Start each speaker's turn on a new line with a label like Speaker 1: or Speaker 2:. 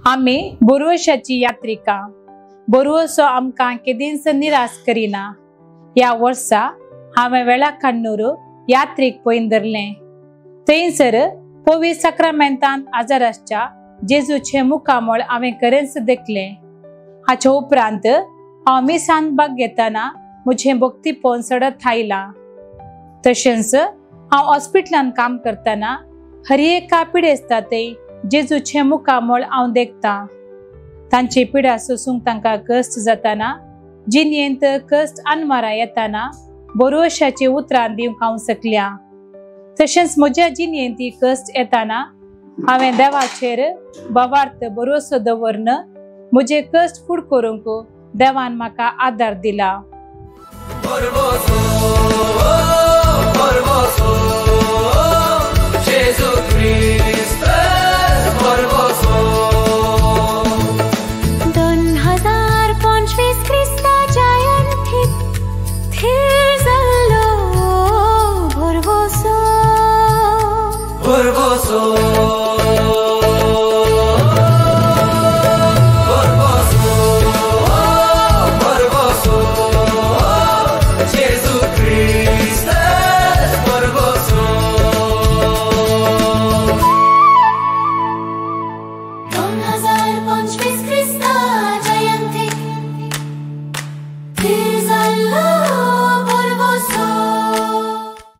Speaker 1: आम्ही बोरवशाची यात्रिका बोरवसो आमकां केदींच निराश करिना। या वर्सा हांवें वेळा काडून यात्रेक पयंदरलें। थंयसर पवी सक्रामेंतांत आजाराच्या जेजूचे मुखामळ हांवें खरेंच देखलें। हाचे उपरांत हांव मिसांत भाग घेतना म्हजें भक्तीपण चडत आयलां। तशेंच हांव हॉस्पिटलांत काम करतना हर एका पिडेस्ता थंय जेजूचे मुखामळ हांव देखतां। तांची पिडा सोसूंक तांकां कश्ट जाताना जिणेंत कश्ट आनमारां येताना बोरवशाची उतरां दिवंक हांव शकल्या। तशेंच म्हज्या जिणेंत ती कश्ट येताना हांवें देवाचेर भावार्थ भरोसो दवरून म्हजे कश्ट फूड करूंक देवान म्हाका आदार दिला।